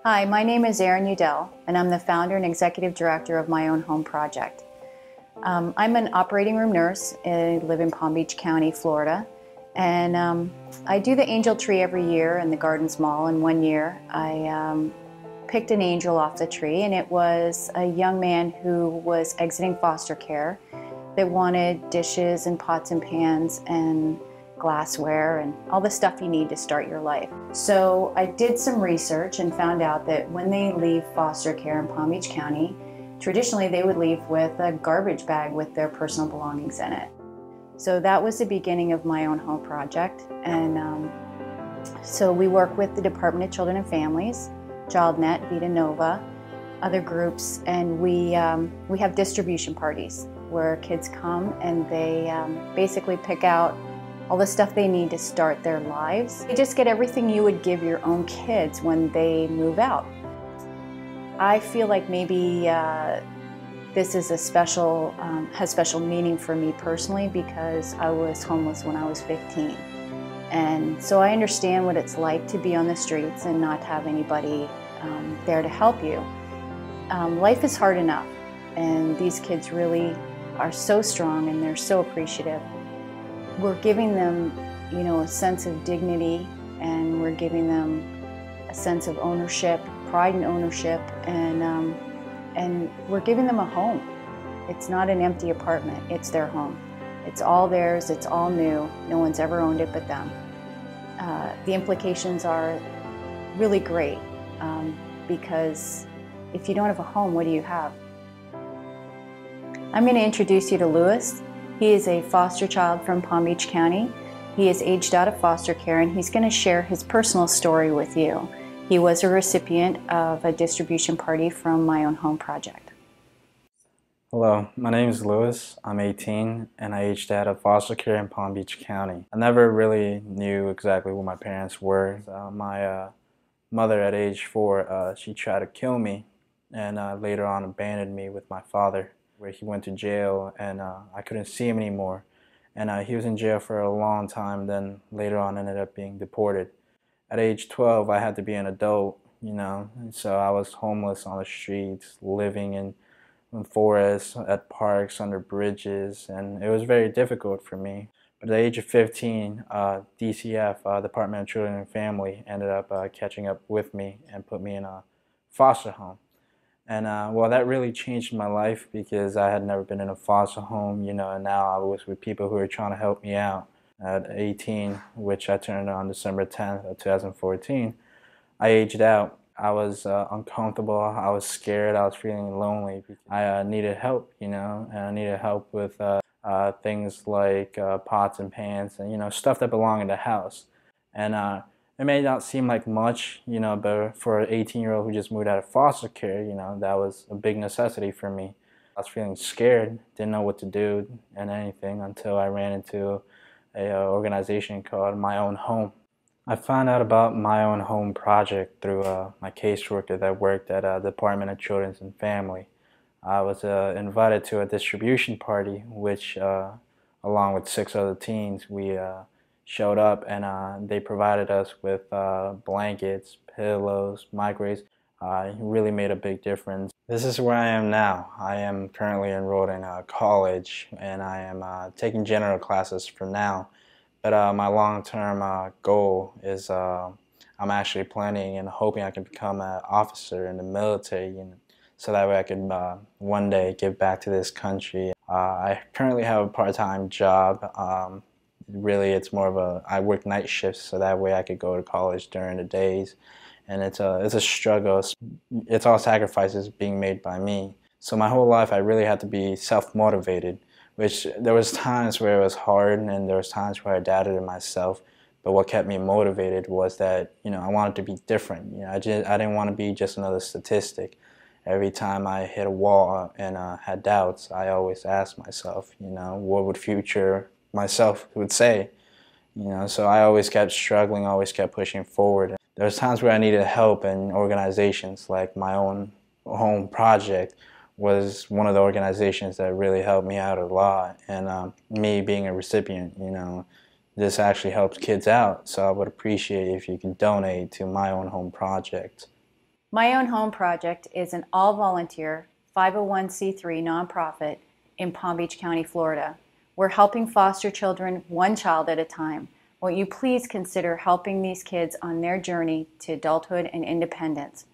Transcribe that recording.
Hi, my name is Erin Udell, and I'm the founder and executive director of My Own Home Project. I'm an operating room nurse. I live in Palm Beach County, Florida, and I do the angel tree every year in the Gardens Mall. And one year I picked an angel off the tree, and it was a young man who was exiting foster care that wanted dishes and pots and pans and glassware and all the stuff you need to start your life. So I did some research and found out that when they leave foster care in Palm Beach County, traditionally they would leave with a garbage bag with their personal belongings in it. So that was the beginning of My Own Home Project. And so we work with the Department of Children and Families, ChildNet, Vita Nova, other groups, and we have distribution parties where kids come and they basically pick out all the stuff they need to start their lives. They just get everything you would give your own kids when they move out. I feel like maybe this is a special, has special meaning for me personally because I was homeless when I was 15. And so I understand what it's like to be on the streets and not have anybody there to help you. Life is hard enough, and these kids really are so strong and they're so appreciative. We're giving them, a sense of dignity, and we're giving them a sense of ownership, pride in ownership, and we're giving them a home. It's not an empty apartment, it's their home. It's all theirs, it's all new, no one's ever owned it but them. The implications are really great because if you don't have a home, what do you have? I'm going to introduce you to Lewis. He is a foster child from Palm Beach County. He is aged out of foster care, and he's going to share his personal story with you. He was a recipient of a distribution party from My Own Home Project. Hello, my name is Lewis. I'm 18 and I aged out of foster care in Palm Beach County. I never really knew exactly who my parents were. My mother at age 4, she tried to kill me and later on abandoned me with my father, where he went to jail and I couldn't see him anymore. And he was in jail for a long time, then later on ended up being deported. At age 12, I had to be an adult, and so I was homeless on the streets, living in forests, at parks, under bridges, and it was very difficult for me. But at the age of 15, DCF, Department of Children and Family, ended up catching up with me and put me in a foster home. And well, that really changed my life because I had never been in a foster home, and now I was with people who were trying to help me out. At 18, which I turned on December 10th of 2014, I aged out. I was uncomfortable, I was scared, I was feeling lonely. I needed help, and I needed help with things like pots and pans and, stuff that belonged in the house. And it may not seem like much, but for an 18-year-old who just moved out of foster care, that was a big necessity for me. I was feeling scared, didn't know what to do and anything until I ran into an organization called My Own Home. I found out about My Own Home Project through my caseworker that worked at Department of Children and Family. I was invited to a distribution party, which along with 6 other teens, we showed up and they provided us with blankets, pillows, microwaves. It really made a big difference. This is where I am now. I am currently enrolled in college and I am taking general classes for now. But my long-term goal is I'm actually planning and hoping I can become an officer in the military, so that way I can one day give back to this country. I currently have a part-time job. Really, it's more of I work night shifts, so that way I could go to college during the days. And it's a struggle. It's all sacrifices being made by me. So my whole life I really had to be self-motivated, which there was times where it was hard and there was times where I doubted in myself. But what kept me motivated was that, I wanted to be different. I didn't want to be just another statistic. Every time I hit a wall and had doubts, I always asked myself, what would future myself would say? So I always kept struggling, always kept pushing forward. There was times where I needed help, and organizations like My Own Home Project was one of the organizations that really helped me out a lot. And me being a recipient, this actually helps kids out. So I would appreciate if you can donate to My Own Home Project. My Own Home Project is an all-volunteer 501c3 nonprofit in Palm Beach County, Florida. We're helping foster children one child at a time. Won't you please consider helping these kids on their journey to adulthood and independence?